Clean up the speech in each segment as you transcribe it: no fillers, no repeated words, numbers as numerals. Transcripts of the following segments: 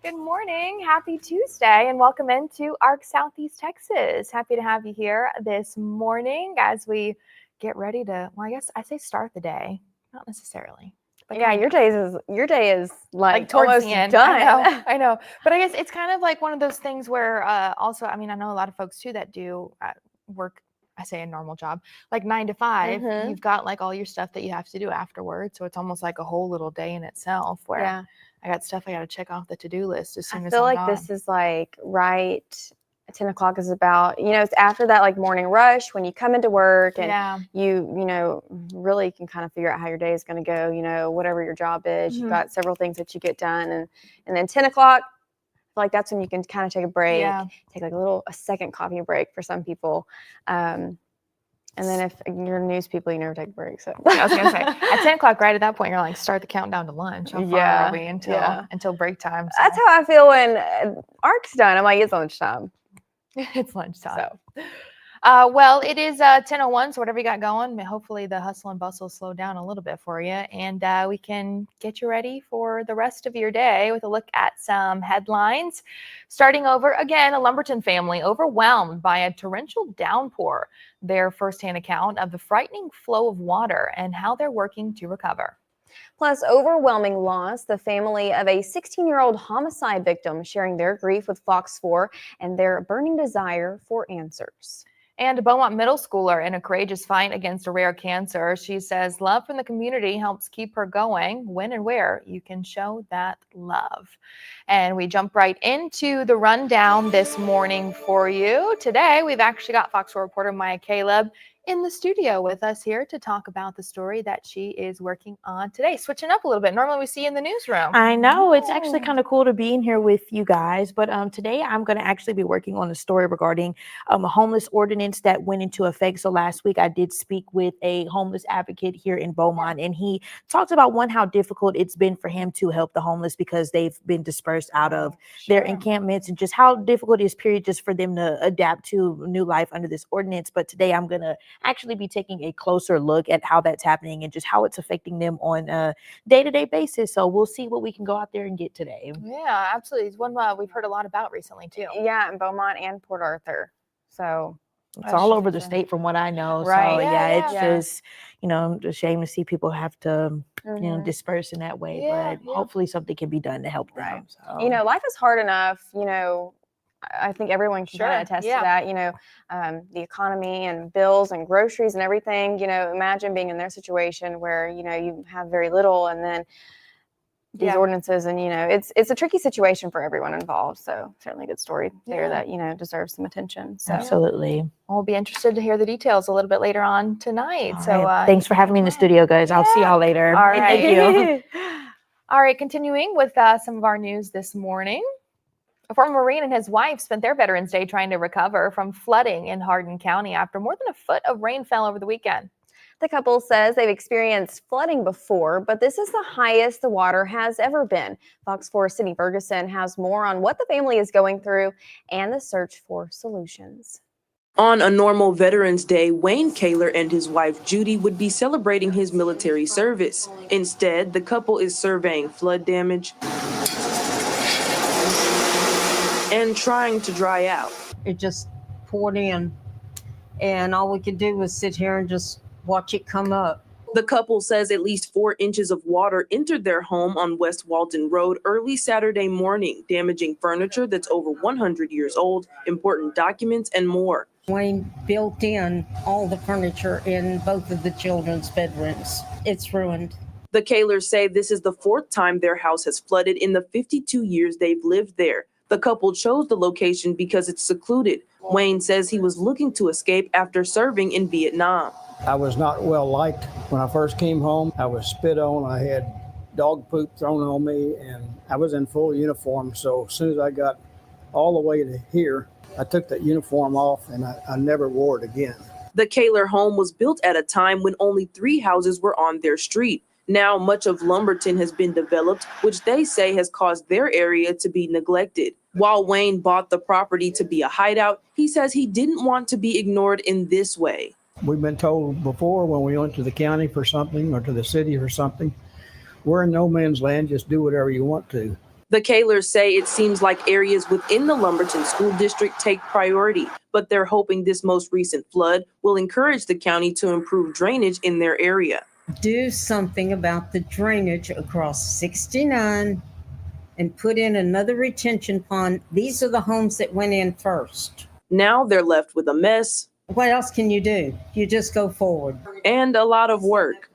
Good morning. Happy Tuesday and welcome into ARC Southeast Texas. Happy to have you here this morning as we get ready to, well, I guess I say start the day, not necessarily. But yeah, your day is like towards almost the end. done. I know. But I guess it's kind of like one of those things where also, I mean, I know a lot of folks too that do work, I say a normal job, like 9 to 5. Mm-hmm. You've got like all your stuff that you have to do afterwards. So it's almost like a whole little day in itself where I got stuff I got to check off the to-do list as soon as I'm I feel like this is like right 10 o'clock is about, it's after that like morning rush when you come into work and you really can kind of figure out how your day is going to go, whatever your job is. You've got several things that you get done. And then 10 o'clock, I feel like that's when you can kind of take a break, take like a second coffee break for some people. And then if you're news people, you never take a break. So I was gonna say at 10 o'clock, right at that point, you're like, start the countdown to lunch. How far are we until break time? So. That's how I feel when ARC's done. I'm like, it's lunchtime. It's lunchtime. Well, it is 10:01, so whatever you got going, hopefully the hustle and bustle slow down a little bit for you, and we can get you ready for the rest of your day with a look at some headlines. Starting over, again, a Lumberton family overwhelmed by a torrential downpour. Their firsthand account of the frightening flow of water and how they're working to recover. Plus, overwhelming loss, the family of a 16-year-old homicide victim sharing their grief with Fox 4 and their burning desire for answers. And a Beaumont middle schooler in a courageous fight against a rare cancer. She says love from the community helps keep her going. When and where you can show that love. And we jump right into the rundown this morning for you. Today, we've actually got Fox 4 reporter Maya Caleb in the studio with us here to talk about the story that she is working on today. Switching up a little bit. Normally we see you in the newsroom. I know. It's actually kind of cool to be in here with you guys. But today I'm going to actually be working on a story regarding a homeless ordinance that went into effect. So last week I did speak with a homeless advocate here in Beaumont, and he talked about how difficult it's been for him to help the homeless because they've been dispersed out of their encampments, and just how difficult it is, period, just for them to adapt to new life under this ordinance. But today I'm going to actually be taking a closer look at how that's happening and just how it's affecting them on a day-to-day basis. So we'll see what we can go out there and get today. Yeah, absolutely. It's one we've heard a lot about recently too. Yeah, in Beaumont and Port Arthur. So it's all over the state from what I know. Right. So it's just, I'm ashamed to see people have to, disperse in that way. But hopefully something can be done to help them. So. Life is hard enough, I think everyone can kind of attest to that, the economy and bills and groceries and everything, imagine being in their situation where, you have very little and then these ordinances and, it's a tricky situation for everyone involved. So certainly a good story there that, deserves some attention. So. Absolutely. We'll be interested to hear the details a little bit later on tonight. Thanks for having me in the studio, guys. I'll see y'all later. All right. Thank you. All right. Continuing with some of our news this morning. A former Marine and his wife spent their Veterans Day trying to recover from flooding in Hardin County after more than a foot of rain fell over the weekend. The couple says they've experienced flooding before, but this is the highest the water has ever been. Fox 4's Sydney Ferguson has more on what the family is going through and the search for solutions. On a normal Veterans Day, Wayne Kaler and his wife Judy would be celebrating his military service. Instead, the couple is surveying flood damage and trying to dry out. It just poured in, and all we could do was sit here and just watch it come up. The couple says at least 4 inches of water entered their home on West Walton Road early Saturday morning, damaging furniture that's over 100 years old, important documents, and more. Wayne built in all the furniture in both of the children's bedrooms. It's ruined. The Kalers say this is the 4th time their house has flooded in the 52 years they've lived there. The couple chose the location because it's secluded. Wayne says he was looking to escape after serving in Vietnam. I was not well liked when I first came home. I was spit on. I had dog poop thrown on me, and I was in full uniform. So as soon as I got all the way to here, I took that uniform off, and I never wore it again. The Kaler home was built at a time when only 3 houses were on their street. Now much of Lumberton has been developed, which they say has caused their area to be neglected. While Wayne bought the property to be a hideout, he says he didn't want to be ignored in this way. We've been told before when we went to the county for something or to the city for something, we're in no man's land, just do whatever you want to. The Kahlers say it seems like areas within the Lumberton School District take priority, but they're hoping this most recent flood will encourage the county to improve drainage in their area. Do something about the drainage across 69 and put in another retention pond. These are the homes that went in first. Now they're left with a mess. What else can you do? You just go forward. And a lot of work.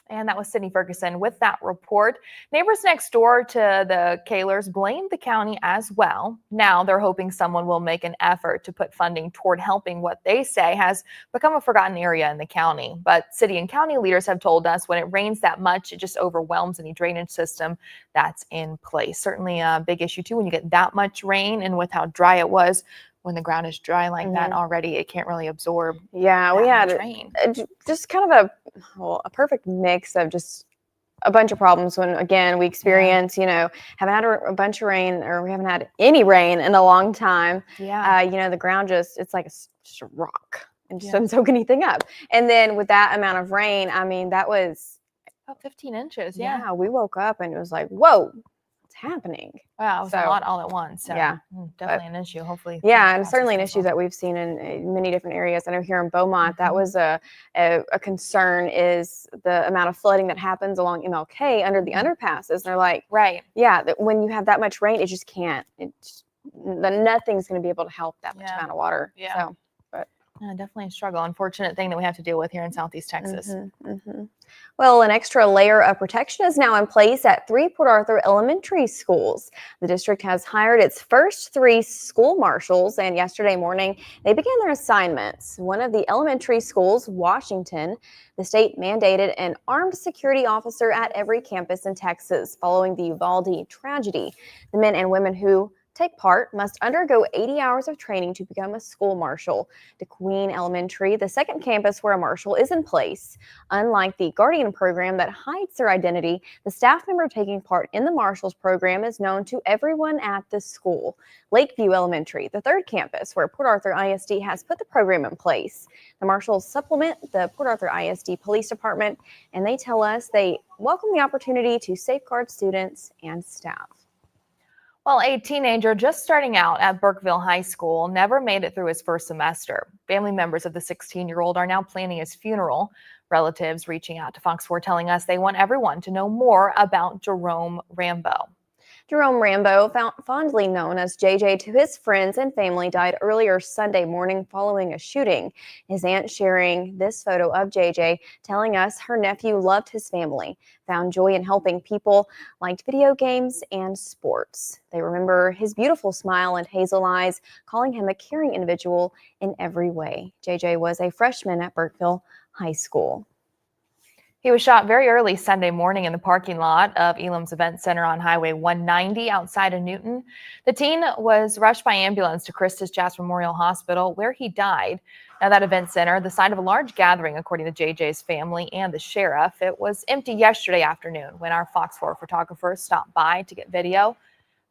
And that was Sydney Ferguson with that report. Neighbors next door to the Kahlers blamed the county as well. Now they're hoping someone will make an effort to put funding toward helping what they say has become a forgotten area in the county. But city and county leaders have told us when it rains that much, it just overwhelms any drainage system that's in place. Certainly a big issue too when you get that much rain, and with how dry it was. When the ground is dry like that already, it can't really absorb. Yeah, we had just kind of a perfect mix of just a bunch of problems when, again, we experience, haven't had a bunch of rain, or we haven't had any rain in a long time. Yeah. The ground it's like just a rock and just doesn't soak anything up. And then with that amount of rain, I mean, that was about 15 inches. Yeah, we woke up and it was like, whoa. Happening. Wow, it was a lot all at once. So yeah, definitely an issue. Hopefully, and certainly an issue that we've seen in many different areas. I know here in Beaumont, that was a concern, is the amount of flooding that happens along MLK under the underpasses. And they're like, that when you have that much rain, it just can't. Nothing's going to be able to help that much amount of water. Yeah. So, but definitely a struggle. Unfortunate thing that we have to deal with here in Southeast Texas. Well, an extra layer of protection is now in place at 3 Port Arthur elementary schools. The district has hired its first 3 school marshals, and yesterday morning they began their assignments. One of the elementary schools, Washington, the state mandated an armed security officer at every campus in Texas following the Uvalde tragedy. The men and women who take part must undergo 80 hours of training to become a school marshal. DeQueen Elementary, the second campus where a marshal is in place. Unlike the Guardian program that hides their identity, the staff member taking part in the marshals program is known to everyone at the school. Lakeview Elementary, the third campus where Port Arthur ISD has put the program in place. The marshals supplement the Port Arthur ISD Police Department, and they tell us they welcome the opportunity to safeguard students and staff. Well, a teenager just starting out at Burkeville High School never made it through his first semester. Family members of the 16-year-old are now planning his funeral. Relatives reaching out to Fox 4 telling us they want everyone to know more about Jerome Rambo. Jerome Rambo, fondly known as JJ to his friends and family, died earlier Sunday morning following a shooting. His aunt sharing this photo of JJ, telling us her nephew loved his family, found joy in helping people, liked video games and sports. They remember his beautiful smile and hazel eyes, calling him a caring individual in every way. JJ was a freshman at Burkeville High School. He was shot very early Sunday morning in the parking lot of Elam's Event Center on Highway 190 outside of Newton. The teen was rushed by ambulance to Christus Jasper Memorial Hospital, where he died. Now, that event center, the site of a large gathering, according to JJ's family and the sheriff, it was empty yesterday afternoon when our Fox 4 photographer stopped by to get video.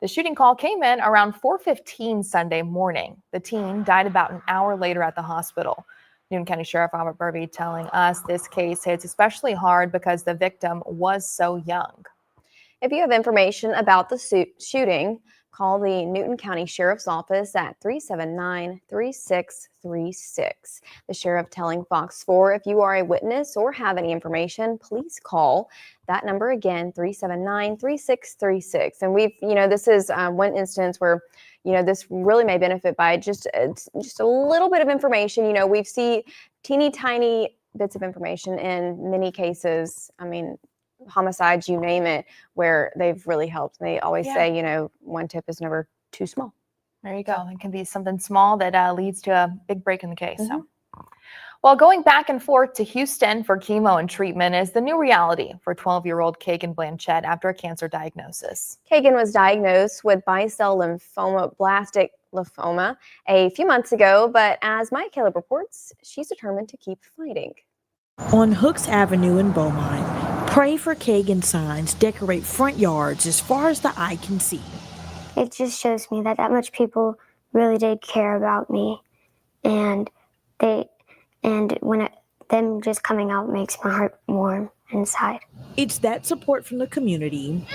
The shooting call came in around 4:15 Sunday morning. The teen died about an hour later at the hospital. Newton County Sheriff Robert Burby telling us this case hits especially hard because the victim was so young. If you have information about the shooting, call the Newton County Sheriff's Office at 379-3636. The sheriff telling Fox 4, if you are a witness or have any information, please call that number again, 379-3636. And we've, this is one instance where this really may benefit by just a little bit of information. We've seen teeny tiny bits of information in many cases. I mean, homicides, you name it, where they've really helped. They always say, one tip is never too small. There you go. It can be something small that leads to a big break in the case. So. Well, going back and forth to Houston for chemo and treatment is the new reality for 12-year-old Kagan Blanchett after a cancer diagnosis. Kagan was diagnosed with B-cell lymphoblastic lymphoma a few months ago, but as Mike Caleb reports, she's determined to keep fighting. On Hooks Avenue in Beaumont, Pray for Kagan signs decorate front yards as far as the eye can see. It just shows me that much people really did care about me, and them just coming out makes my heart warm, inside. It's that support from the community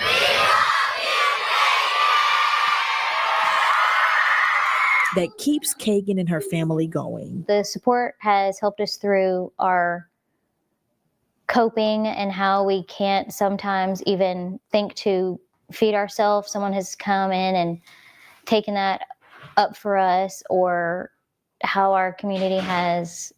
that keeps Kagan and her family going. The support has helped us through our coping and how we can't sometimes even think to feed ourselves. Someone has come in and taken that up for us, or how our community has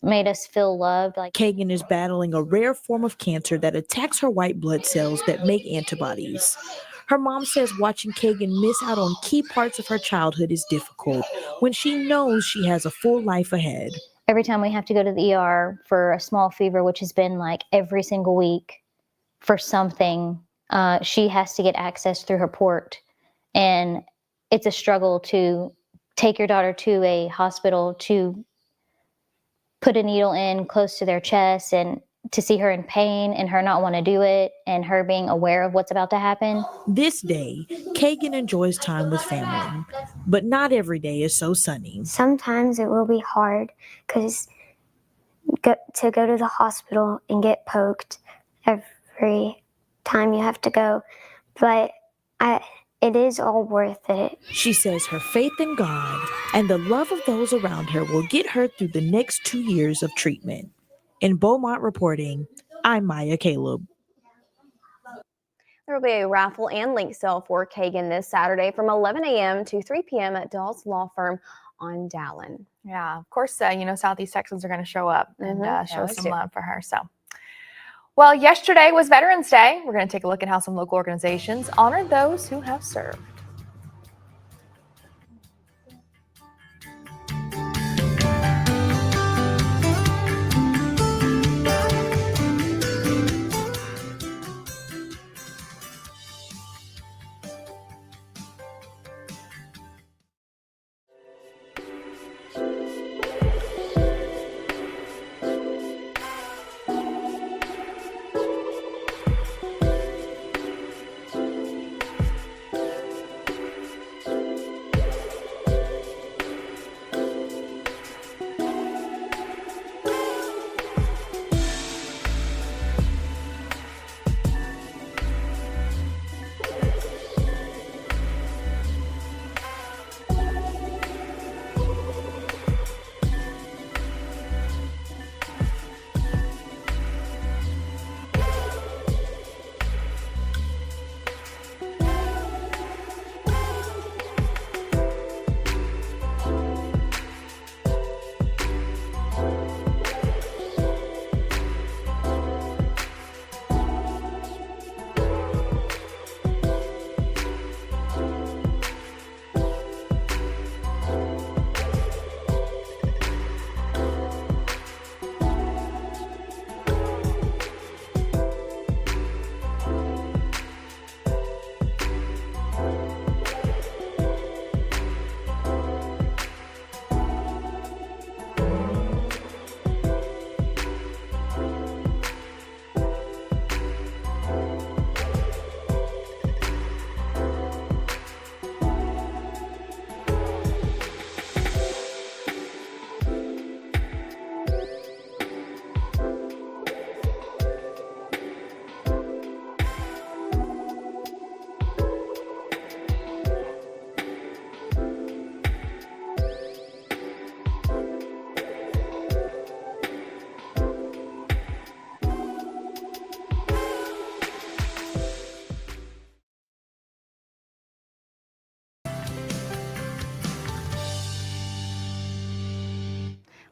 made us feel loved. Like Kagan is battling a rare form of cancer that attacks her white blood cells that make antibodies. Her mom says watching Kagan miss out on key parts of her childhood is difficult when she knows she has a full life ahead. every time we have to go to the ER for a small fever, which has been like every single week for something, she has to get access through her port. And it's a struggle to take your daughter to a hospital to put a needle in close to their chest, and to see her in pain and her not want to do it, and her being aware of what's about to happen. This day, Kagan enjoys time with family, but not every day is so sunny. Sometimes it will be hard because to go to the hospital and get poked every time you have to go, but it is all worth it. She says her faith in God and the love of those around her will get her through the next 2 years of treatment. In Beaumont reporting, I'm Maya Caleb. There will be a raffle and link sale for Kagan this Saturday from 11 a.m. to 3 p.m. at Dawes Law Firm on Dallin. Yeah, of course, Southeast Texans are going to show up and show always some do. love for her. So, well, yesterday was Veterans Day. We're going to take a look at how some local organizations honored those who have served.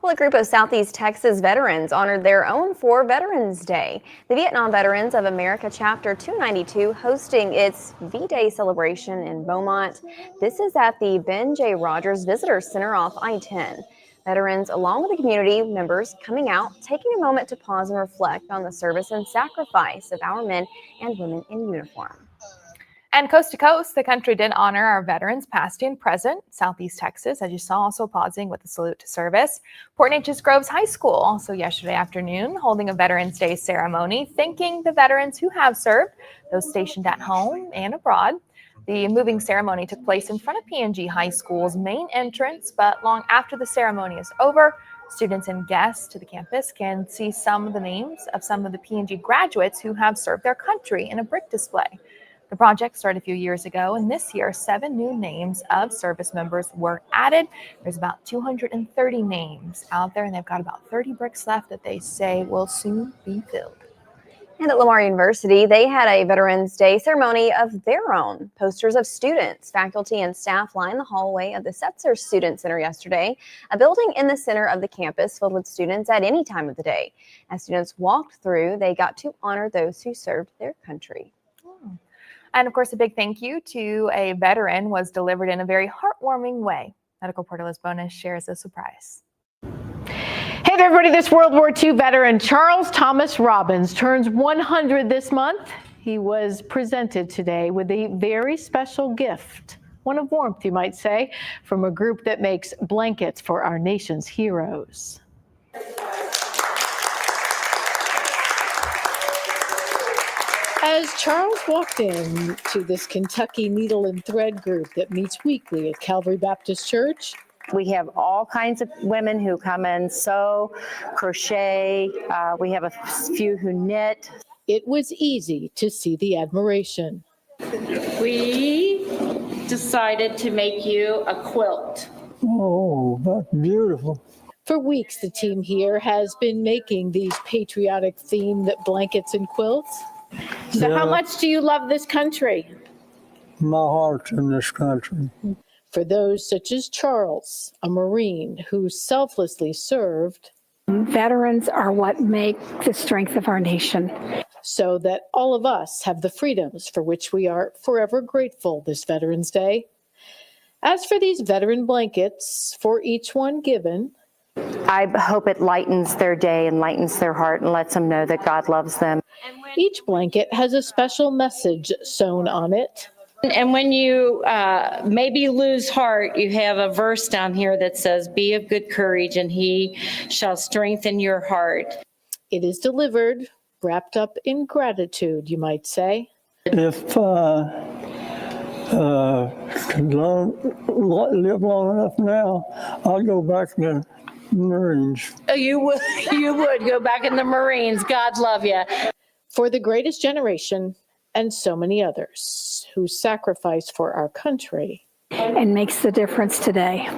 Well, a group of Southeast Texas veterans honored their own for Veterans Day. The Vietnam Veterans of America Chapter 292 hosting its V-Day celebration in Beaumont. This is at the Ben J. Rogers Visitor Center off I-10. Veterans, along with the community members, coming out, taking a moment to pause and reflect on the service and sacrifice of our men and women in uniform. And coast to coast, the country did honor our veterans, past and present. Southeast Texas, as you saw, also pausing with a salute to service. Port Neches Groves High School, also yesterday afternoon, holding a Veterans Day ceremony, thanking the veterans who have served, those stationed at home and abroad. The moving ceremony took place in front of PNG High School's main entrance, but long after the ceremony is over, Students and guests to the campus can see some of the names of some of the P&G graduates who have served their country in a brick display. The project started a few years ago, and this year, 7 new names of service members were added. There's about 230 names out there, and they've got about 30 bricks left that they say will soon be filled. And at Lamar University, they had a Veterans Day ceremony of their own. Posters of students, faculty, and staff lined the hallway of the Setzer Student Center yesterday, a building in the center of the campus filled with students at any time of the day. As students walked through, they got to honor those who served their country. And of course, a big thank you to a veteran was delivered in a very heartwarming way. Medical Reporter Liz Bonus shares the surprise. Hey there, everybody. This World War II veteran Charles Thomas Robbins turns 100 this month. He was presented today with a very special gift, one of warmth, you might say, from a group that makes blankets for our nation's heroes. As Charles walked in to this Kentucky Needle and Thread group that meets weekly at Calvary Baptist Church, we have all kinds of women who come in, sew, crochet. We have a few who knit. it was easy to see the admiration. We decided to make you a quilt. Oh, that's beautiful. For weeks, the team here has been making these patriotic themed blankets and quilts. So how much do you love this country? My heart's in this country. For those such as Charles, a Marine who selflessly served. Veterans are what make the strength of our nation. So that all of us have the freedoms for which we are forever grateful this Veterans Day. As for these veteran blankets, for each one given, I hope it lightens their day and lightens their heart and lets them know that God loves them. Each blanket has a special message sewn on it. And when you maybe lose heart, you have a verse down here that says, "Be of good courage, and he shall strengthen your heart." It is delivered, wrapped up in gratitude, you might say. If could live long enough now, I'll go back in the Marines. You would go back in the Marines. God love you. For the greatest generation and so many others who sacrifice for our country. And makes the difference today.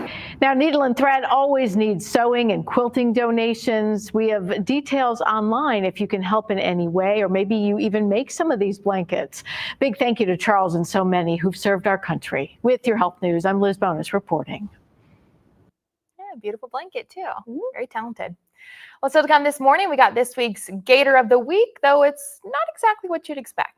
Now, Needle and Thread always needs sewing and quilting donations. We have details online if you can help in any way, or maybe you even make some of these blankets. Big thank you to Charles and so many who've served our country. With your Health News, I'm Liz Bonus reporting. Yeah, beautiful blanket too. Very talented. Well, so to come this morning, we got this week's Gator of the Week, though it's not exactly what you'd expect.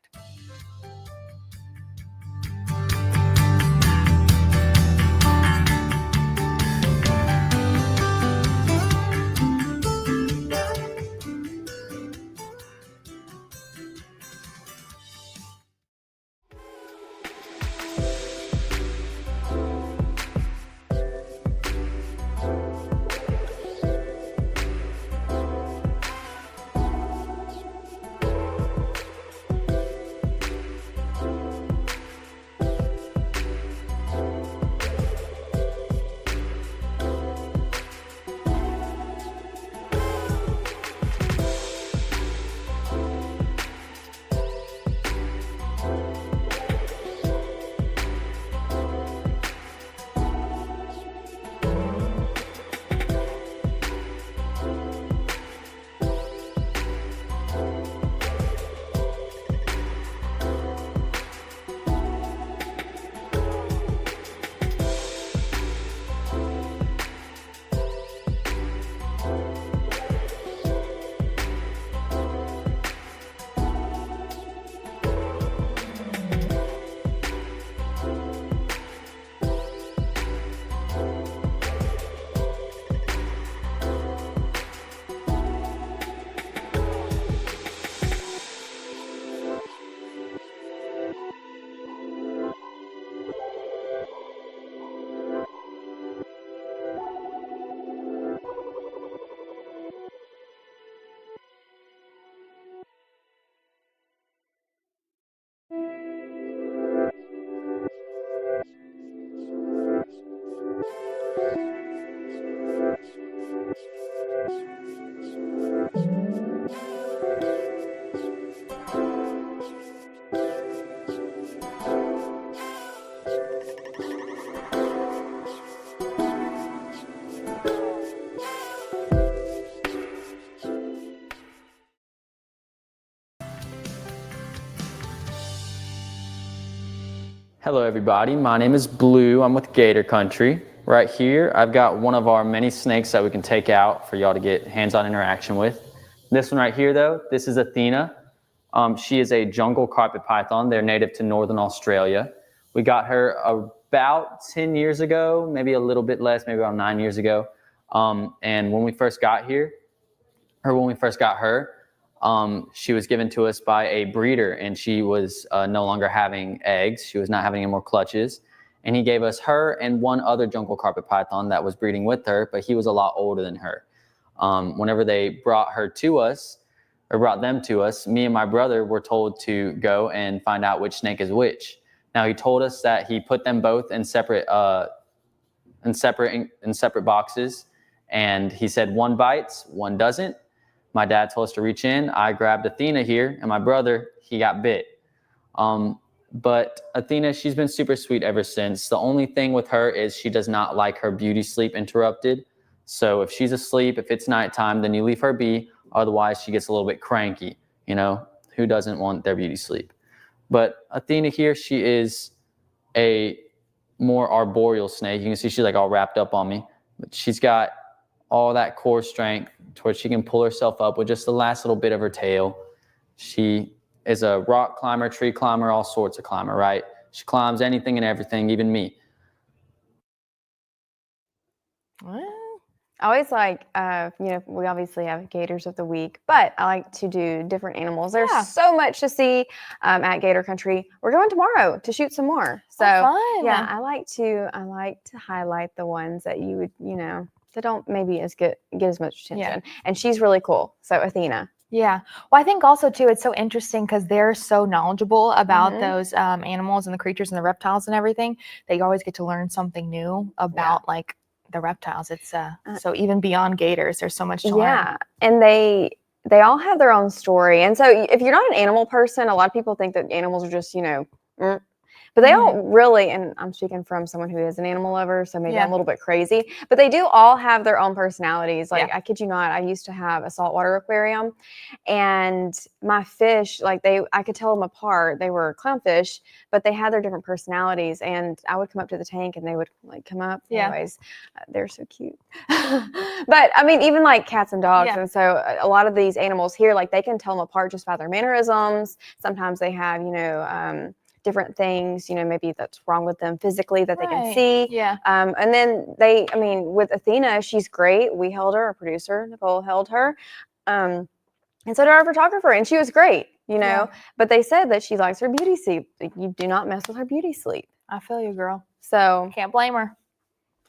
Hello everybody, my name is Blue. I'm with Gator Country. Right here, I've got one of our many snakes that we can take out for y'all to get hands-on interaction with. This one right here though, this is Athena. She is a jungle carpet python. They're native to Northern Australia. We got her about 10 years ago, maybe a little bit less, maybe around 9 years ago. And when we first got here, or when we first got her, she was given to us by a breeder, and she was no longer having eggs. She was not having any more clutches. And he gave us her and one other jungle carpet python that was breeding with her, but he was a lot older than her. Whenever they brought her to us, or brought them to us, me and my brother were told to go and find out which snake is which. Now he told us that he put them both in separate boxes, and he said one bites, one doesn't. My dad told us to reach in. I grabbed Athena here, and my brother, he got bit. But Athena, she's been super sweet ever since. The only thing with her is she does not like her beauty sleep interrupted. So if she's asleep, if it's nighttime, then you leave her be. Otherwise, she gets a little bit cranky. You know, who doesn't want their beauty sleep? But Athena here, she is a more arboreal snake. You can see she's like all wrapped up on me. But she's got all that core strength to where she can pull herself up with just the last little bit of her tail. She is a rock climber, tree climber, all sorts of climber, right? She climbs anything and everything, even me. I always like, we obviously have Gators of the Week, but I like to do different animals. There's so much to see at Gator Country. We're going tomorrow to shoot some more. So fun. yeah, I like to highlight the ones that you would, that don't maybe get as much attention. Yeah. And she's really cool. So Athena. Yeah. Well, I think also too, it's so interesting because they're so knowledgeable about those animals and the creatures and the reptiles and everything. They always get to learn something new about like the reptiles. It's so even beyond gators, there's so much to learn. Yeah. And they all have their own story. And so if you're not an animal person, a lot of people think that animals are just, but they all really, and I'm speaking from someone who is an animal lover, so maybe I'm a little bit crazy, but they do all have their own personalities. Like, I kid you not, I used to have a saltwater aquarium, and my fish, like I could tell them apart. They were clownfish, but they had their different personalities, and I would come up to the tank and they would like come up. Anyways, they're so cute. But I mean, even like cats and dogs. And so a lot of these animals here, like they can tell them apart just by their mannerisms. Sometimes they have, different things, maybe that's wrong with them physically that they can see. Yeah. And then with Athena, she's great. We held her, our producer, Nicole, held her. And so did our photographer, and she was great, but they said that she likes her beauty sleep. Like, you do not mess with her beauty sleep. I feel you, girl. So can't blame her.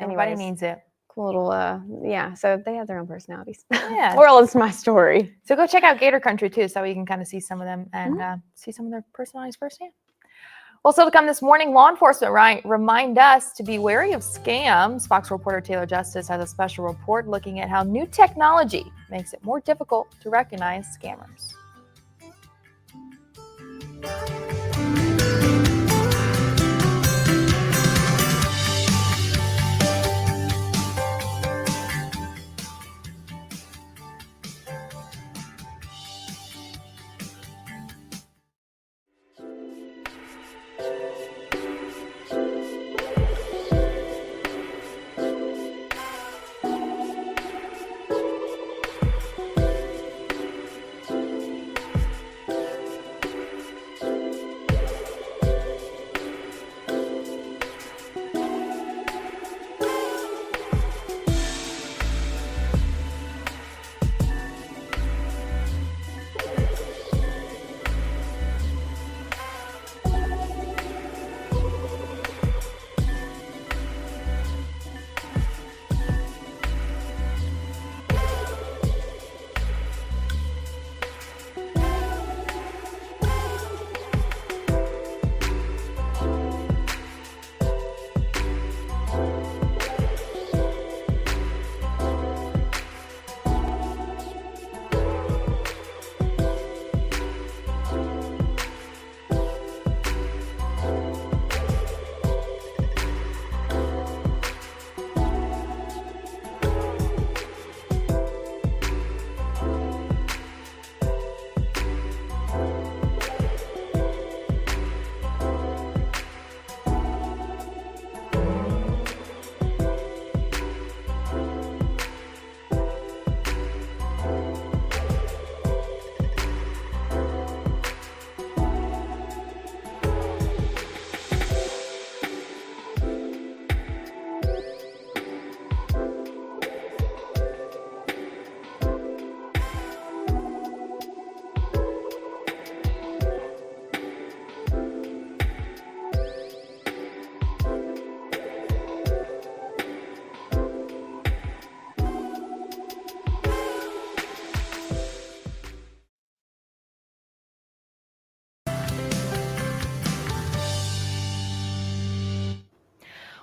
Everybody anyways, needs it. Cool little, so they have their own personalities. Yeah. Moral is my story. So go check out Gator Country too, so you can kind of see some of them and see some of their personalities firsthand. Well, still to come this morning, law enforcement remind us to be wary of scams. Fox reporter Taylor Justice has a special report looking at how new technology makes it more difficult to recognize scammers.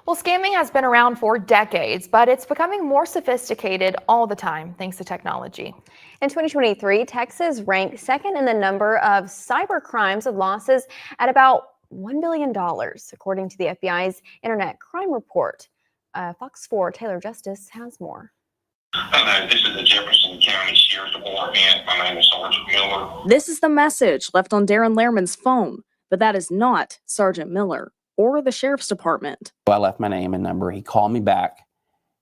Well, scamming has been around for decades, but it's becoming more sophisticated all the time thanks to technology. In 2023, Texas ranked second in the number of cyber crimes and losses at about $1 billion, according to the FBI's Internet Crime Report. Fox 4 Taylor Justice has more. Hello, this is the Jefferson County Sheriff's Department. My name is Sergeant Miller. This is the message left on Darren Lehrman's phone, but that is not Sergeant Miller or the Sheriff's Department. I left my name and number. He called me back,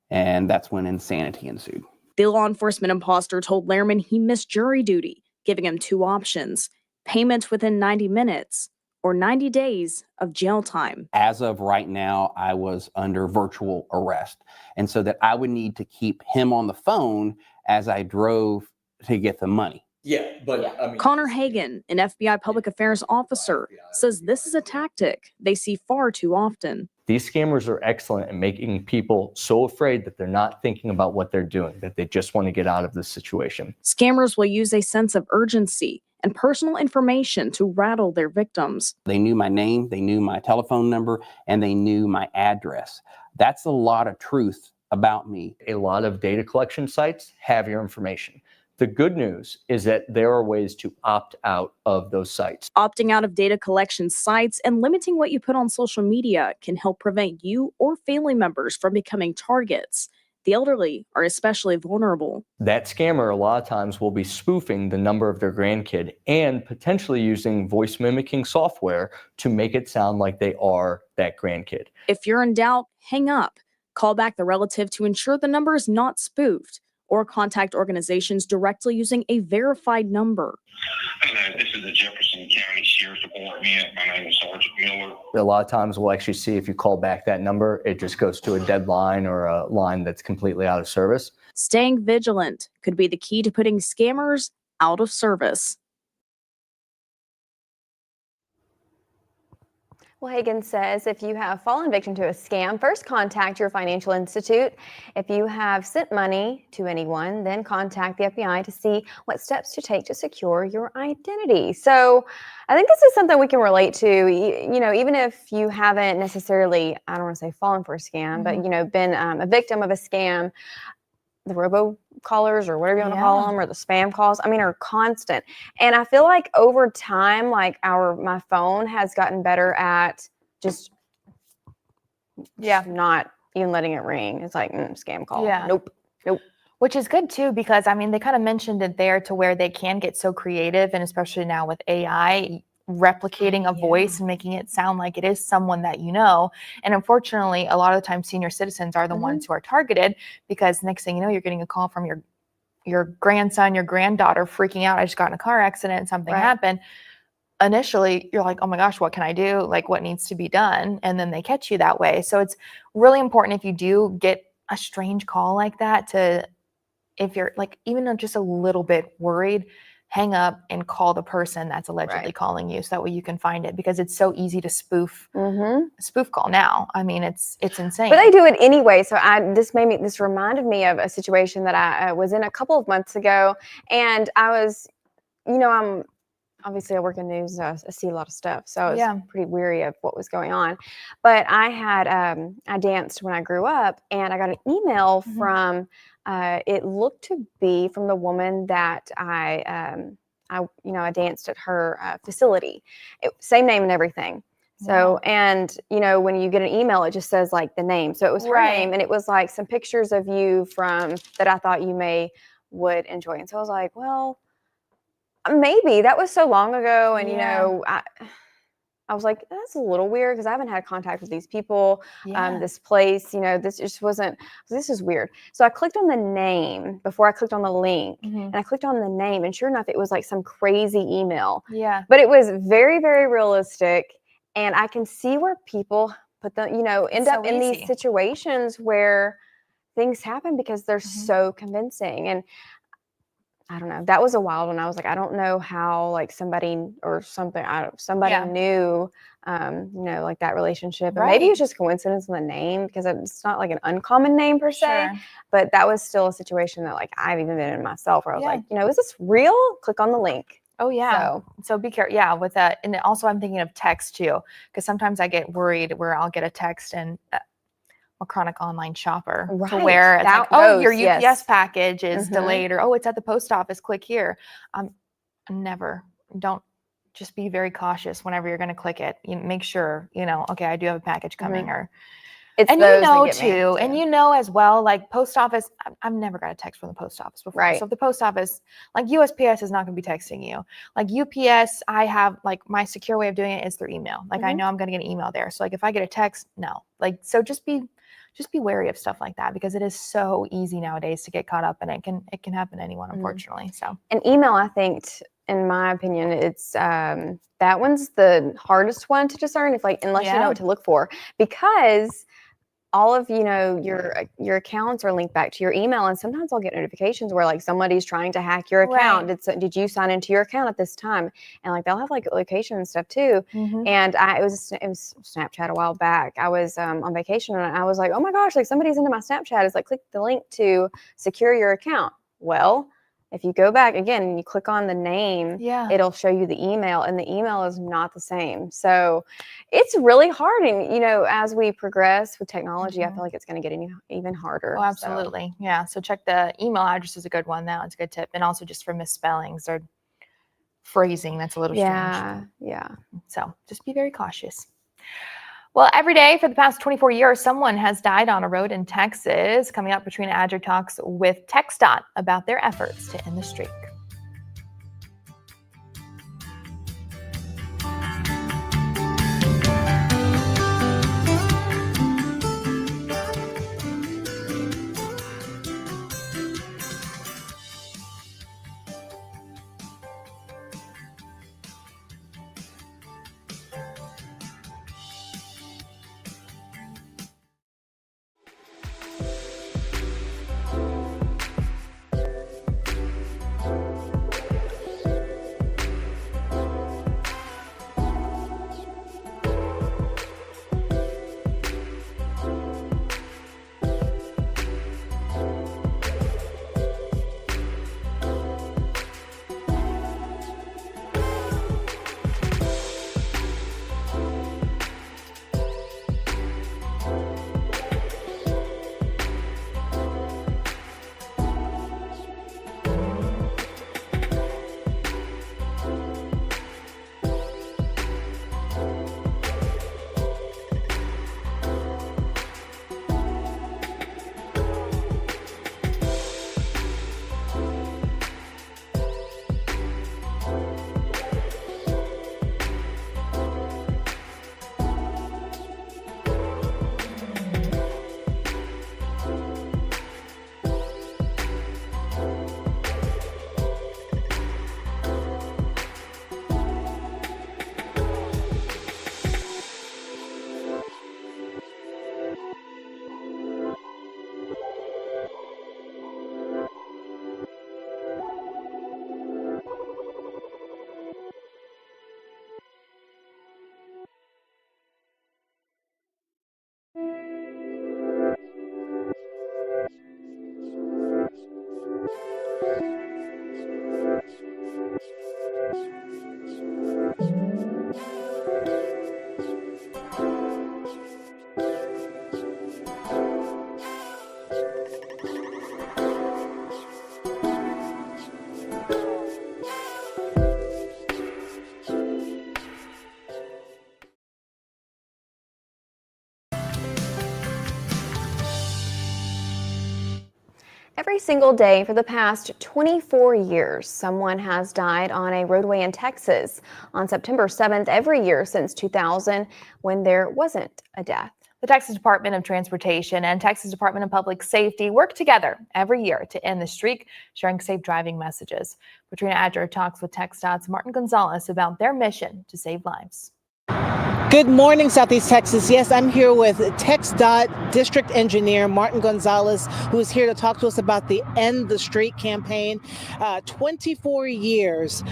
and that's when insanity ensued. The law enforcement imposter told Lehrman he missed jury duty, giving him two options: payment within 90 minutes or 90 days of jail time. As of right now, I was under virtual arrest, and so that I would need to keep him on the phone as I drove to get the money. I mean, Connor Hagan, an FBI public affairs officer, says this is a tactic they see far too often. These scammers are excellent at making people so afraid that they're not thinking about what they're doing, that they just want to get out of this situation. Scammers will use a sense of urgency and personal information to rattle their victims. They knew my name, they knew my telephone number, and they knew my address. That's a lot of truth about me. A lot of data collection sites have your information. The good news is that there are ways to opt out of those sites. Opting out of data collection sites and limiting what you put on social media can help prevent you or family members from becoming targets. The elderly are especially vulnerable. That scammer a lot of times will be spoofing the number of their grandkid and potentially using voice mimicking software to make it sound like they are that grandkid. If you're in doubt, hang up. Call back the relative to ensure the number is not spoofed, or contact organizations directly using a verified number. Hello, this is the Jefferson County Sheriff's Department. My name is Sergeant Miller. A lot of times we'll actually see if you call back that number, it just goes to a dead line or a line that's completely out of service. Staying vigilant could be the key to putting scammers out of service. Well, Hagan says if you have fallen victim to a scam, first contact your financial institute. If you have sent money to anyone, then contact the FBI to see what steps to take to secure your identity. So I think this is something we can relate to, you know, even if you haven't necessarily, I don't want to say fallen for a scam, but, you know, been a victim of a scam. The robocallers or whatever you want to call them, or the spam calls, I mean, are constant. And I feel like over time, like my phone has gotten better at just not even letting it ring. It's like, scam call. Nope. Which is good too, because I mean, they kind of mentioned it there to where they can get so creative, and especially now with AI, replicating a voice and making it sound like it is someone that you know. And unfortunately, a lot of the time senior citizens are the ones who are targeted, because next thing you know, you're getting a call from your grandson, your granddaughter freaking out. I just got in a car accident, something happened. Initially, you're like, oh my gosh, what can I do? Like, what needs to be done? And then they catch you that way. So it's really important, if you do get a strange call like that, if you're like even just a little bit worried, hang up and call the person that's allegedly calling you, so that way you can find it, because it's so easy to spoof call now. I mean, it's insane. But they do it anyway. So this reminded me of a situation that I was in a couple of months ago, and I was, you know, obviously I work in news, I see a lot of stuff, so I was pretty weary of what was going on. But I had I danced when I grew up, and I got an email from it looked to be from the woman that I danced at her facility. Same name and everything. So, and you know, when you get an email, it just says like the name. So it was her name, and it was like some pictures of you from that I thought you would enjoy. And so I was like, well, maybe. That was so long ago, and you know, I was like, that's a little weird, because I haven't had contact with these people, this place, you know, this just wasn't, this is weird. So I clicked on the name before I clicked on the link, and I clicked on the name, and sure enough, it was like some crazy email. But it was very, very realistic, and I can see where people put them, you know, end up in these situations where things happen because they're so convincing. And I don't know. That was a wild one. I was like, I don't know how like somebody or something, somebody knew, you know, like that relationship. And maybe it's just coincidence in the name, because it's not like an uncommon name per se. But that was still a situation that like I've even been in myself, where I was like, you know, is this real? Click on the link. Oh yeah. So be careful. Yeah, with that. And also I'm thinking of text too, because sometimes I get worried where I'll get a text and a chronic online shopper to Right. where it's like, That oh, your goes, UPS yes. package is Mhm. delayed, or oh, it's at the post office, click here. Don't just be very cautious whenever you're going to click it. You make sure, okay, I do have a package coming, or It's and those that get me, too, and as well, like post office, I've never got a text from the post office before. Right. So if the post office, like USPS is not going to be texting you. Like UPS, I have like my secure way of doing it is through email. Like I Mhm. know I'm going to get an email there. So like if I get a text, no. Like so just be wary of stuff like that, because it is so easy nowadays to get caught up, and it can happen to anyone, unfortunately. So An email, I think, in my opinion, it's that one's the hardest one to discern unless you know what to look for, because all of your accounts are linked back to your email, and sometimes I'll get notifications where like somebody's trying to hack your account. Did you sign into your account at this time? And like they'll have like location and stuff too. And it was Snapchat a while back. I was on vacation and I was like, oh my gosh, like somebody's into my Snapchat. It's like click the link to secure your account. Well, if you go back again and you click on the name, it'll show you the email, and the email is not the same. So it's really hard. And, as we progress with technology, I feel like it's going to get even harder. Oh, absolutely. Yeah. So check the email address is a good one. It's a good tip. And also just for misspellings or phrasing, that's a little strange. Yeah. So just be very cautious. Well, every day for the past 24 years, someone has died on a road in Texas. Coming up, Katrina Adger talks with TxDOT about their efforts to end the streak. Every single day for the past 24 years, someone has died on a roadway in Texas. On September 7th, every year since 2000, when there wasn't a death. The Texas Department of Transportation and Texas Department of Public Safety work together every year to end the streak, sharing safe driving messages. Katrina Adger talks with TxDOT's Martin Gonzalez about their mission to save lives. Good morning, Southeast Texas. Yes, I'm here with TxDOT District Engineer Martin Gonzalez, who is here to talk to us about the End the Streak campaign. 24 years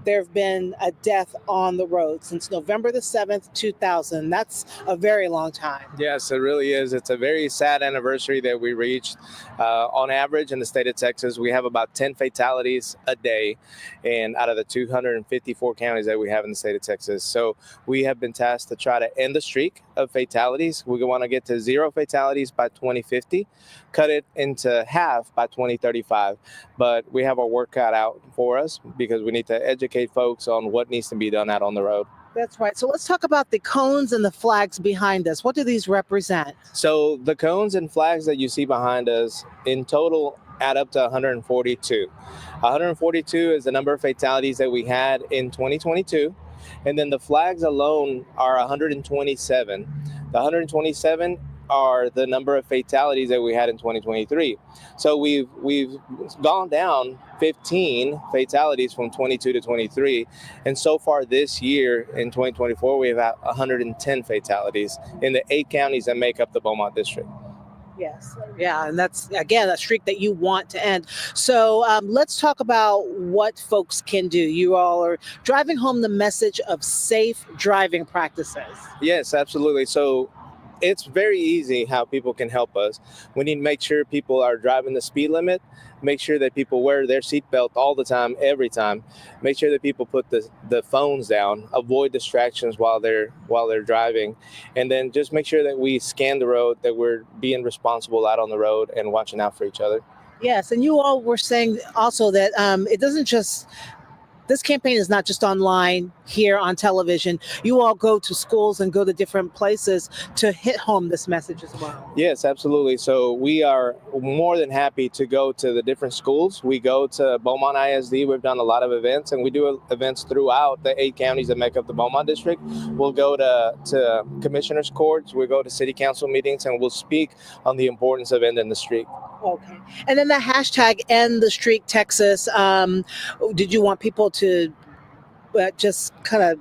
there have been a death on the road since November the 7th, 2000. That's a very long time. Yes, it really is. It's a very sad anniversary that we reached. On average in the state of Texas, we have about 10 fatalities a day, and out of the 254 counties that we have in the state of Texas. So we have been tasked to try to end the streak of fatalities. We want to get to 0 fatalities by 2050, cut it into half by 2035. But we have our work cut out for us because we need to educate folks on what needs to be done out on the road. That's right. So let's talk about the cones and the flags behind us. What do these represent? So the cones and flags that you see behind us in total add up to 142. 142 is the number of fatalities that we had in 2022. And then the flags alone are 127. The 127 are the number of fatalities that we had in 2023. So we've gone down 15 fatalities from 22 to 23. And so far this year in 2024, we have had 110 fatalities in the 8 counties that make up the Beaumont district. Yes. Yeah. And that's, again, a streak that you want to end. So let's talk about what folks can do. You all are driving home the message of safe driving practices. Yes, absolutely. So it's very easy how people can help us. We need to make sure people are driving the speed limit, make sure that people wear their seatbelt all the time, every time, make sure that people put the phones down, avoid distractions while they're driving, and then just make sure that we scan the road, that we're being responsible out on the road and watching out for each other. Yes, and you all were saying also that it doesn't just, this campaign is not just online here on television. You all go to schools and go to different places to hit home this message as well. Yes, absolutely. So we are more than happy to go to the different schools. We go to Beaumont ISD. We've done a lot of events, and we do events throughout the 8 counties that make up the Beaumont district. We'll go to commissioners' courts. We go to city council meetings, and we'll speak on the importance of ending the streak. Okay. And then the hashtag End the Streak Texas. Did you want people to just kind of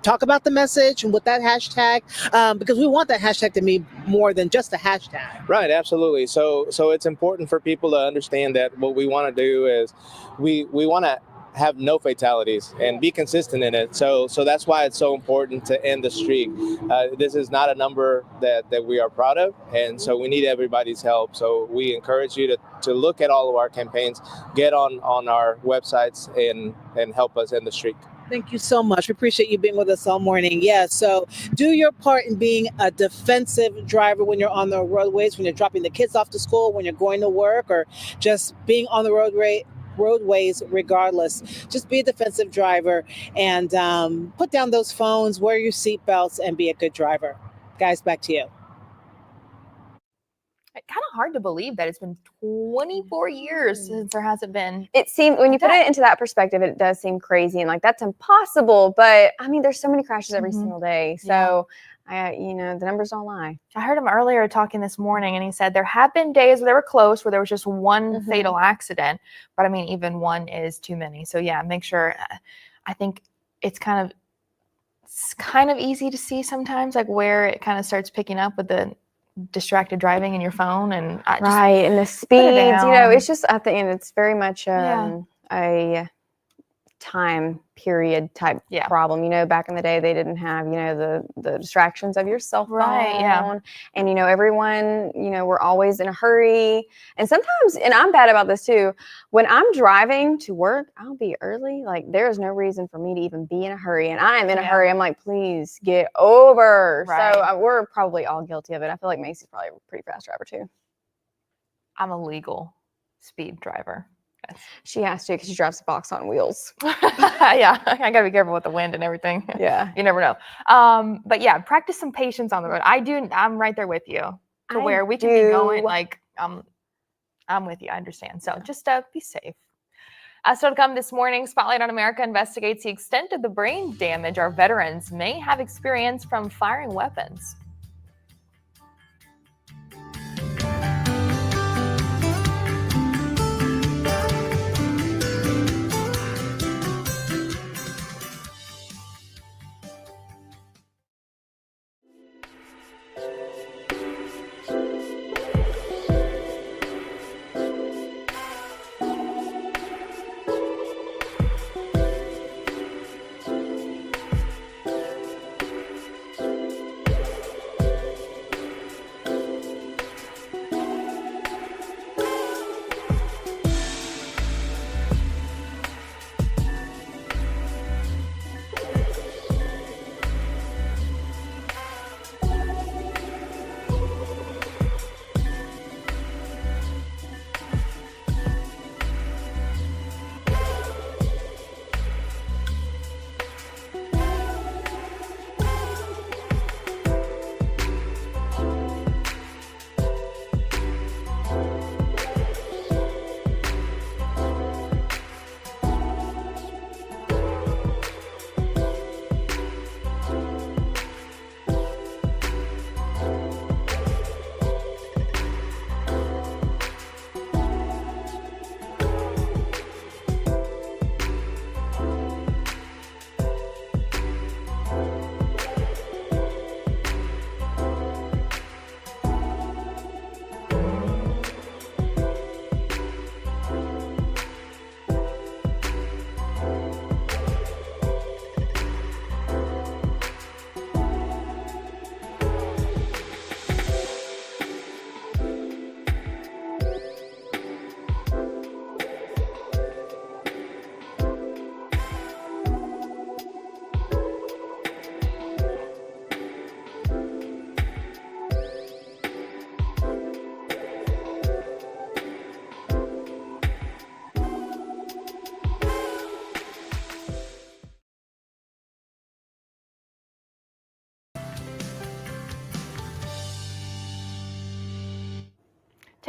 talk about the message and with that hashtag? Because we want that hashtag to be more than just a hashtag. Right, absolutely. So it's important for people to understand that what we want to do is we want to have no fatalities and be consistent in it. So that's why it's so important to end the streak. This is not a number that we are proud of, and so we need everybody's help. So we encourage you to look at all of our campaigns, get on our websites and help us end the streak. Thank you so much. We appreciate you being with us all morning. Yeah, so do your part in being a defensive driver when you're on the roadways, when you're dropping the kids off to school, when you're going to work, or just being on the roadways regardless. Just be a defensive driver and put down those phones, wear your seatbelts, and be a good driver. Guys, back to you. It's kind of hard to believe that it's been 24 years since there hasn't been. It seems, when you put it into that perspective, it does seem crazy and like that's impossible. But I mean, there's so many crashes every single day. So the numbers don't lie. I heard him earlier talking this morning, and he said there have been days where they were close, where there was just one fatal accident. But I mean, even one is too many. So yeah, make sure. I think it's kind of easy to see sometimes, like where it kind of starts picking up with the distracted driving in your phone and and the speeds. It's just at the end, it's very much a time period type problem. Back in the day they didn't have the distractions of your cell phone, and everyone we're always in a hurry, and sometimes, and I'm bad about this too, when I'm driving to work I'll be early, like there is no reason for me to even be in a hurry, and I am in a hurry. I'm like, please get over. So we're probably all guilty of it. I feel like Macy's probably a pretty fast driver too. I'm a legal speed driver. She has to, because she drives a box on wheels. I gotta be careful with the wind and everything. Yeah, you never know. But yeah, practice some patience on the road. I'm right there with you, where we can be going like I'm with you. I understand. So just be safe. Still to come this morning, Spotlight on America investigates the extent of the brain damage our veterans may have experienced from firing weapons.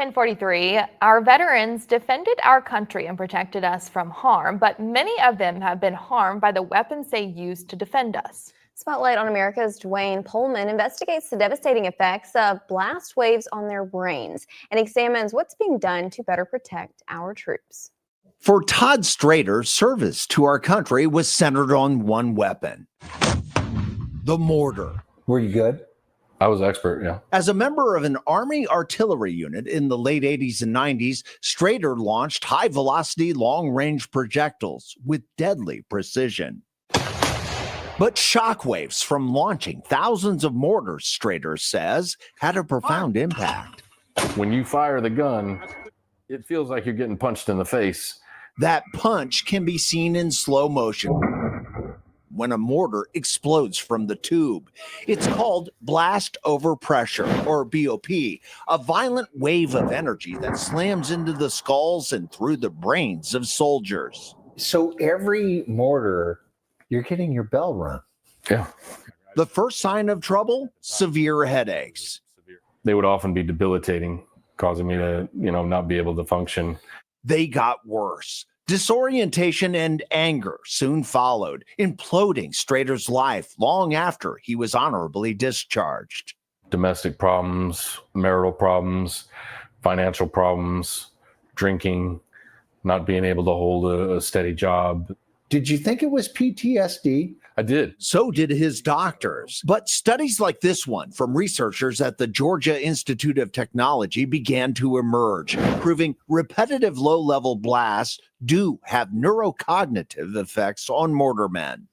1043, our veterans defended our country and protected us from harm, but many of them have been harmed by the weapons they used to defend us. Spotlight on America's Dwayne Pullman investigates the devastating effects of blast waves on their brains and examines what's being done to better protect our troops. For Todd Strader, service to our country was centered on one weapon, the mortar. Were you good? I was expert, yeah. As a member of an Army artillery unit in the late 80s and 90s, Strader launched high-velocity, long-range projectiles with deadly precision. But shockwaves from launching thousands of mortars, Strader says, had a profound impact. When you fire the gun, it feels like you're getting punched in the face. That punch can be seen in slow motion when a mortar explodes from the tube. It's called blast over pressure, or BOP, a violent wave of energy that slams into the skulls and through the brains of soldiers. So every mortar, you're getting your bell rung. Yeah. The first sign of trouble, severe headaches. They would often be debilitating, causing me to, not be able to function. They got worse. Disorientation and anger soon followed, imploding Strader's life long after he was honorably discharged. Domestic problems, marital problems, financial problems, drinking, not being able to hold a steady job. Did you think it was PTSD? I did. So did his doctors. But studies like this one from researchers at the Georgia Institute of Technology began to emerge, proving repetitive low-level blasts do have neurocognitive effects on mortarmen.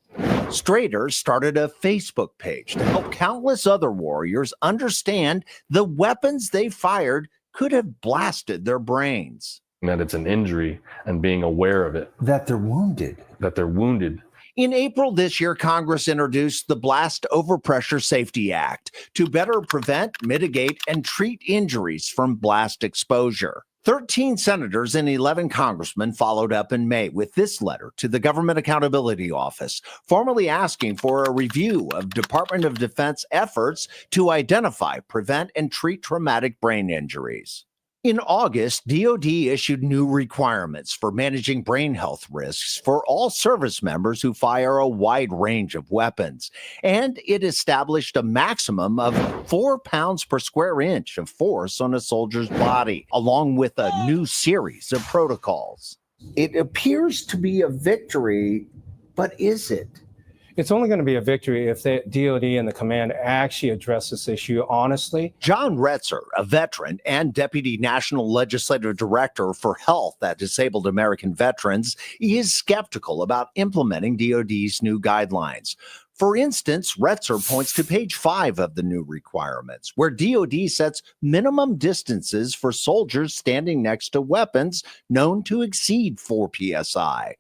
Strader started a Facebook page to help countless other warriors understand the weapons they fired could have blasted their brains. That it's an injury and being aware of it. That they're wounded. In April this year, Congress introduced the Blast Overpressure Safety Act to better prevent, mitigate, and treat injuries from blast exposure. 13 senators and 11 congressmen followed up in May with this letter to the Government Accountability Office, formally asking for a review of Department of Defense efforts to identify, prevent, and treat traumatic brain injuries. In August, DoD issued new requirements for managing brain health risks for all service members who fire a wide range of weapons, and it established a maximum of 4 pounds per square inch of force on a soldier's body, along with a new series of protocols. It appears to be a victory, but is it? It's only going to be a victory if the DoD and the command actually address this issue honestly. John Retzer, a veteran and Deputy National Legislative Director for Health at Disabled American Veterans, is skeptical about implementing DoD's new guidelines. For instance, Retzer points to page 5 of the new requirements, where DoD sets minimum distances for soldiers standing next to weapons known to exceed 4 psi.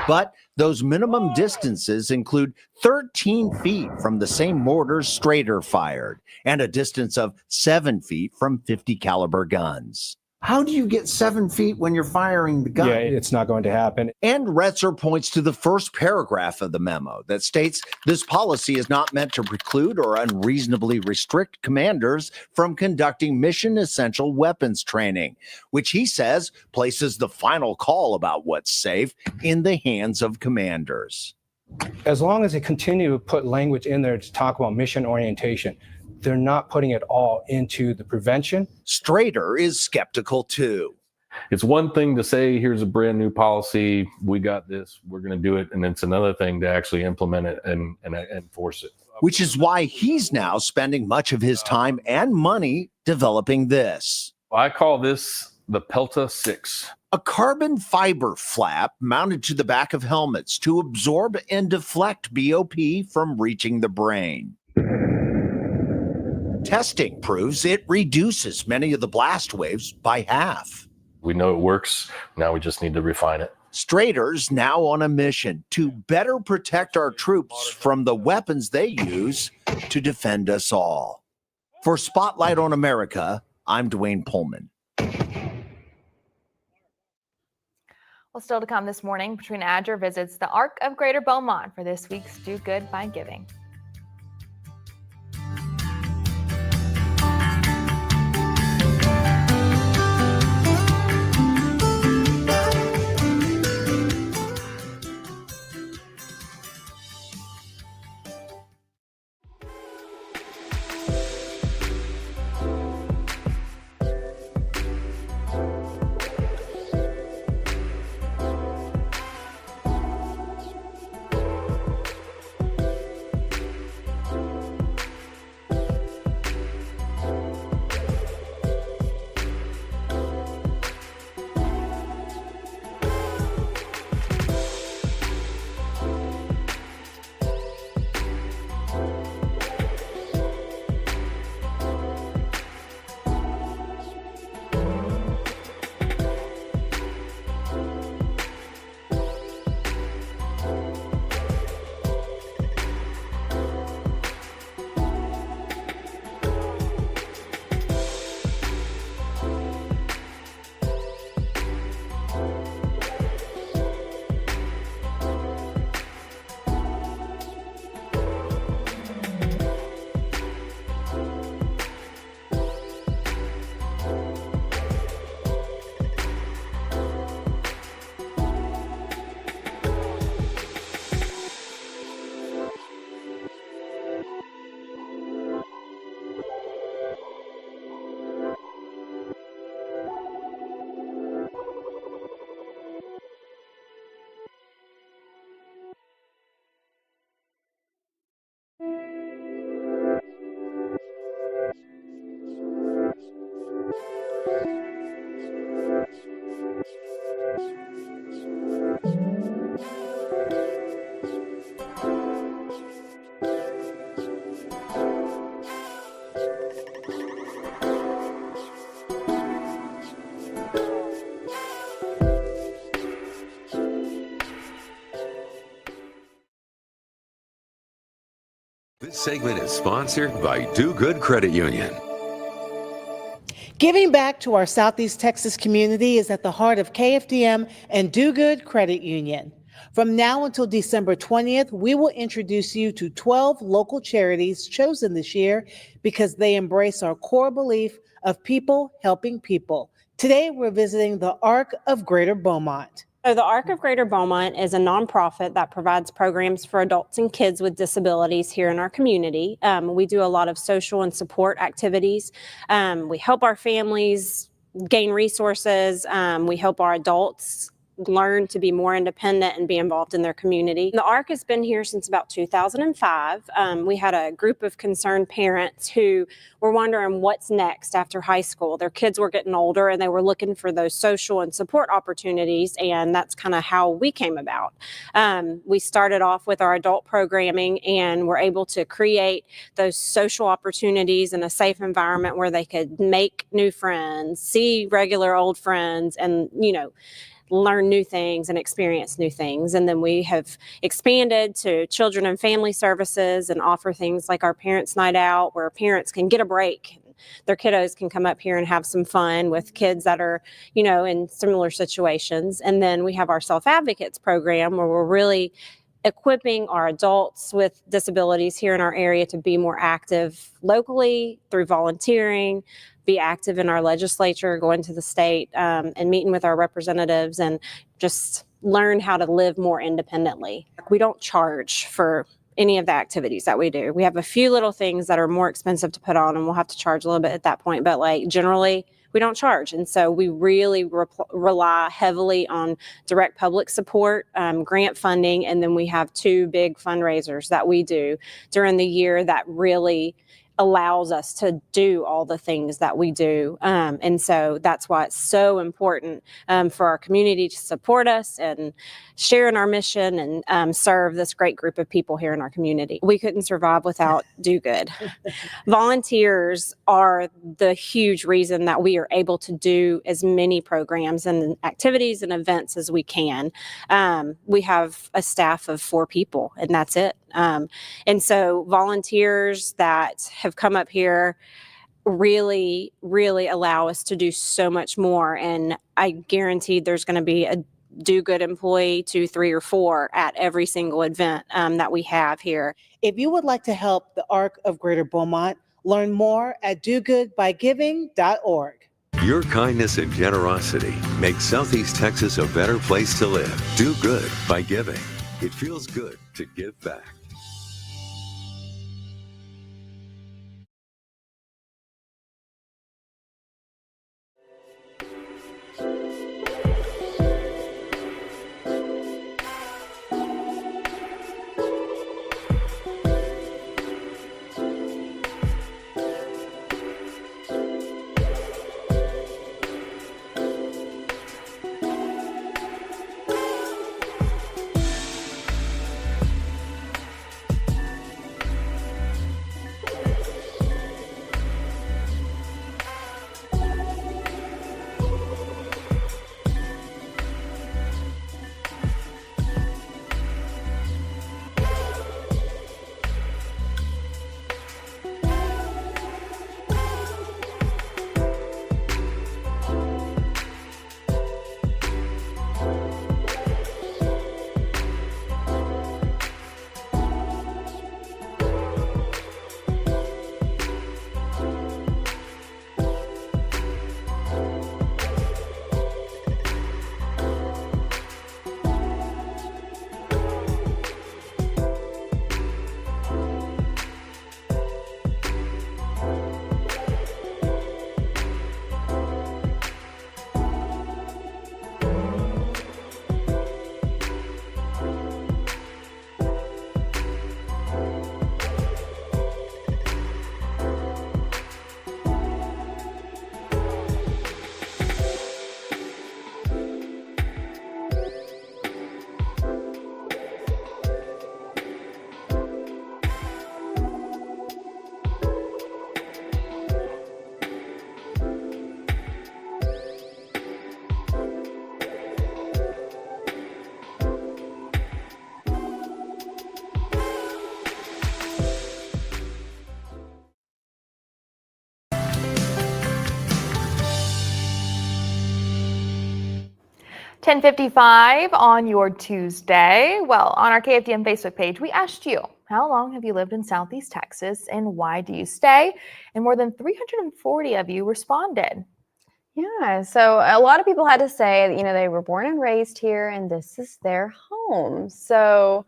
But those minimum distances include 13 feet from the same mortars Strader fired and a distance of 7 feet from 50 caliber guns. How do you get 7 feet when you're firing the gun? Yeah, it's not going to happen. And Retzer points to the first paragraph of the memo that states this policy is not meant to preclude or unreasonably restrict commanders from conducting mission-essential weapons training, which he says places the final call about what's safe in the hands of commanders. As long as they continue to put language in there to talk about mission orientation, they're not putting it all into the prevention. Strader is skeptical too. It's one thing to say, here's a brand new policy, we got this, we're going to do it. And it's another thing to actually implement it and enforce it. Which is why he's now spending much of his time and money developing this. I call this the Pelta 6. A carbon fiber flap mounted to the back of helmets to absorb and deflect BOP from reaching the brain. Testing proves it reduces many of the blast waves by half. We know it works. Now we just need to refine it. Strader's now on a mission to better protect our troops from the weapons they use to defend us all. For Spotlight on America, I'm Dwayne Pullman. Well, still to come this morning, Patrina Adger visits the Ark of Greater Beaumont for this week's Do Good by Giving. This segment is sponsored by Do Good Credit Union. Giving back to our Southeast Texas community is at the heart of KFDM and Do Good Credit Union. From now until December 20th, we will introduce you to 12 local charities chosen this year because they embrace our core belief of people helping people. Today, we're visiting the Arc of Greater Beaumont. So the Arc of Greater Beaumont is a nonprofit that provides programs for adults and kids with disabilities here in our community. We do a lot of social and support activities. We help our families gain resources. We help our adults learn to be more independent and be involved in their community. The ARC has been here since about 2005. We had a group of concerned parents who were wondering what's next after high school. Their kids were getting older and they were looking for those social and support opportunities, and that's kind of how we came about. We started off with our adult programming and were able to create those social opportunities in a safe environment where they could make new friends, see regular old friends, and, learn new things and experience new things. And then we have expanded to children and family services and offer things like our Parents' Night Out, where parents can get a break. Their kiddos can come up here and have some fun with kids that are, in similar situations. And then we have our Self Advocates program, where we're really equipping our adults with disabilities here in our area to be more active locally through volunteering, be active in our legislature, going to the state and meeting with our representatives, and just learn how to live more independently. We don't charge for any of the activities that we do. We have a few little things that are more expensive to put on, and we'll have to charge a little bit at that point, but generally we don't charge. And so we really rely heavily on direct public support, grant funding, and then we have 2 big fundraisers that we do during the year that really allows us to do all the things that we do. And so that's why it's so important for our community to support us and share in our mission and serve this great group of people here in our community. We couldn't survive without Do Good. Volunteers are the huge reason that we are able to do as many programs and activities and events as we can. We have a staff of 4 people, and that's it. And so volunteers that have come up here really, really allow us to do so much more. And I guarantee there's going to be a Do Good employee 2, 3, or 4 at every single event that we have here. If you would like to help the Arc of Greater Beaumont, learn more at dogoodbygiving.org. Your kindness and generosity make Southeast Texas a better place to live. Do good by giving. It feels good to give back. 10:55 on your Tuesday. Well, on our KFDM Facebook page, we asked you, how long have you lived in Southeast Texas and why do you stay? And more than 340 of you responded. Yeah, so a lot of people had to say that, they were born and raised here and this is their home. So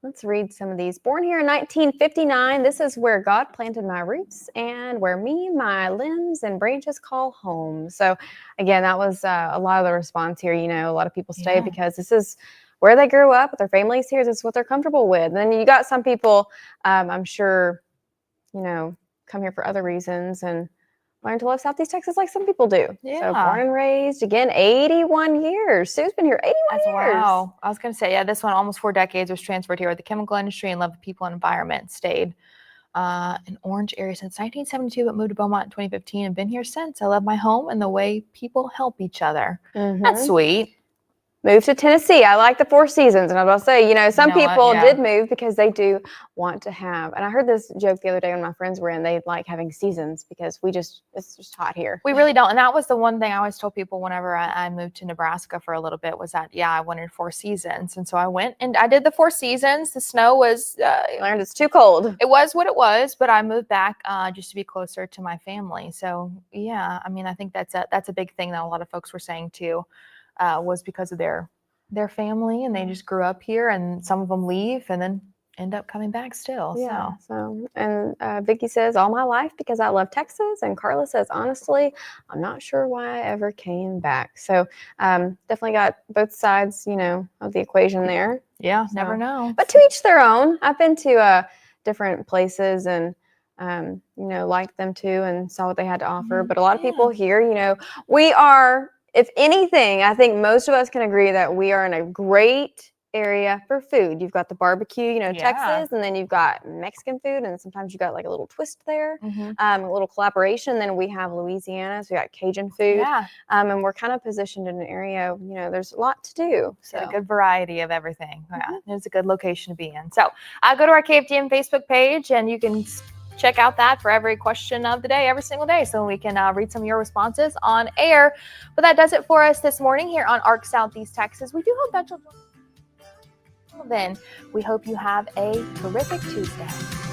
let's read some of these. Born here in 1959, this is where God planted my roots and where me, my limbs and branches call home. So again, that was a lot of the response here. A lot of people stay because this is where they grew up with their families here. This is what they're comfortable with. And then you got some people, I'm sure, come here for other reasons and learn to love Southeast Texas like some people do. Yeah. So born and raised, again, 81 years. Sue's been here 81 years. Wow. I was going to say, this one, almost 4 decades, was transferred here with the chemical industry and loved the people and environment. Stayed in Orange area since 1972, but moved to Beaumont in 2015 and been here since. I love my home and the way people help each other. That's sweet. Moved to Tennessee. I like the 4 seasons. And I was about to say, some people did move because they do want to have. And I heard this joke the other day when my friends were in. They like having seasons because it's just hot here. We really don't. And that was the one thing I always told people whenever I moved to Nebraska for a little bit was that, I wanted 4 seasons. And so I went and I did the 4 seasons. The snow was, learned it's too cold. It was what it was, but I moved back just to be closer to my family. So yeah, I think that's a big thing that a lot of folks were saying too, was because of their family and they just grew up here and some of them leave and then end up coming back still. And Vicky says all my life because I love Texas, and Carla says honestly I'm not sure why I ever came back. So definitely got both sides of the equation there. Never know, but to each their own. I've been to different places and liked them too and saw what they had to offer, but a lot of people here, we are, if anything, I think most of us can agree that we are in a great area for food. You've got the barbecue, Texas, and then you've got Mexican food, and sometimes you got like a little twist there, a little collaboration. Then we have Louisiana, so we got Cajun food, and we're kind of positioned in an area, there's a lot to do. So a good variety of everything. It's a good location to be in. So go to our KFDM Facebook page, and you can check out that for every question of the day, every single day, so we can read some of your responses on air. But that does it for us this morning here on ARC Southeast Texas. We do hope that you'll join us. Then we hope you have a terrific Tuesday.